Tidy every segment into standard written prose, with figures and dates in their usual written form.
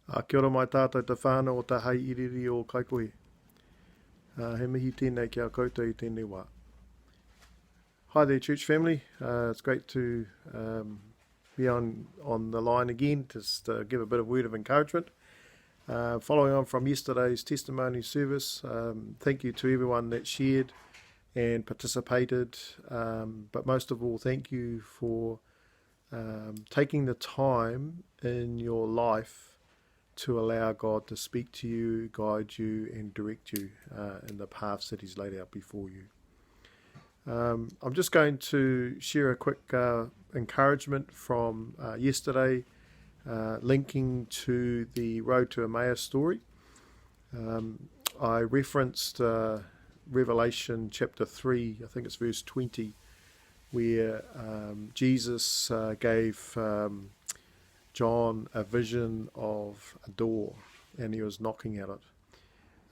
Kia ora mai tātou te whānau o te hei iriri o Kaikohe. He mihi tēnei kia koutou I tēnei wā. Hi there, church family. It's great to be on the line again, just to give a bit of word of encouragement. Following on from yesterday's testimony service, thank you to everyone that shared and participated, but most of all, thank you for taking the time in your life to allow God to speak to you, guide you and direct you in the paths that He's laid out before you. I'm just going to share a quick encouragement from yesterday, linking to the Road to Emmaus story. I referenced Revelation chapter 3, I think it's verse 20, where Jesus gave John a vision of a door, and he was knocking at it.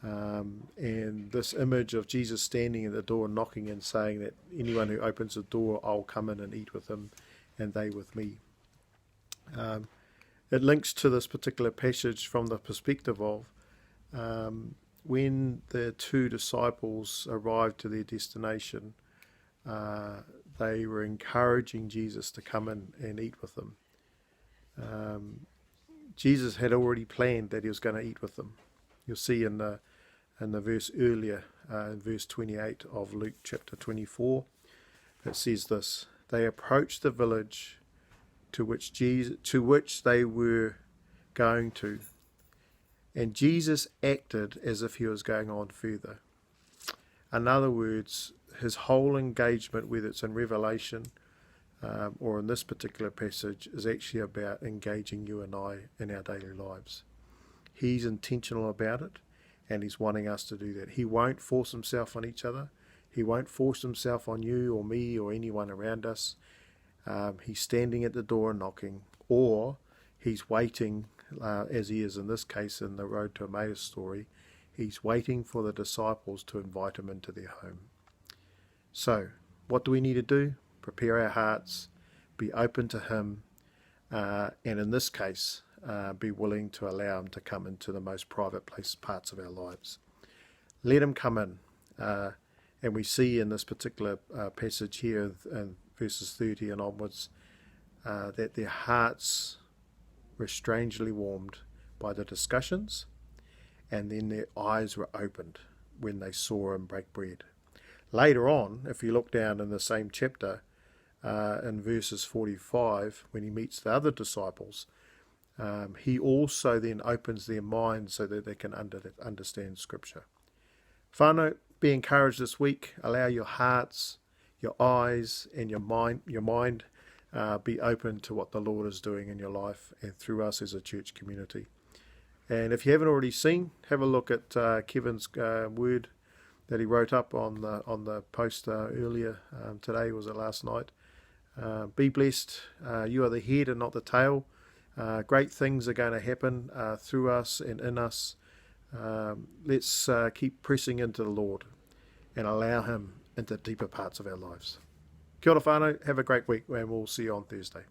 And this image of Jesus standing at the door knocking and saying that anyone who opens the door, I'll come in and eat with them and they with me. It links to this particular passage from the perspective of when the two disciples arrived to their destination, they were encouraging Jesus to come in and eat with them. Jesus had already planned that he was going to eat with them. You'll see in the verse earlier, in verse 28 of Luke chapter 24, it says this: they approached the village to which they were going to, and Jesus acted as if he was going on further. In other words, his whole engagement, whether it's in Revelation or in this particular passage, is actually about engaging you and I in our daily lives. He's intentional about it, and he's wanting us to do that. He won't force himself on each other. He won't force himself on you or me or anyone around us. He's standing at the door and knocking, or he's waiting, as he is in this case in the Road to Emmaus story, he's waiting for the disciples to invite him into their home. So, what do we need to do? Prepare our hearts, be open to him, and in this case, be willing to allow him to come into the most private parts of our lives. Let him come in. And we see in this particular passage here in verses 30 and onwards that their hearts were strangely warmed by the discussions, and then their eyes were opened when they saw him break bread. Later on, if you look down in the same chapter, in verses 45, when he meets the other disciples, he also then opens their minds so that they can understand Scripture. Whānau, be encouraged this week. Allow your hearts, your eyes, and your mind be open to what the Lord is doing in your life and through us as a church community. And if you haven't already seen, have a look at Kevin's word that he wrote up on the post earlier today, was it last night? Be blessed. You are the head and not the tail. Great things are going to happen through us and in us. Let's keep pressing into the Lord and allow him into deeper parts of our lives. Kia ora whānau, have a great week, and we'll see you on Thursday.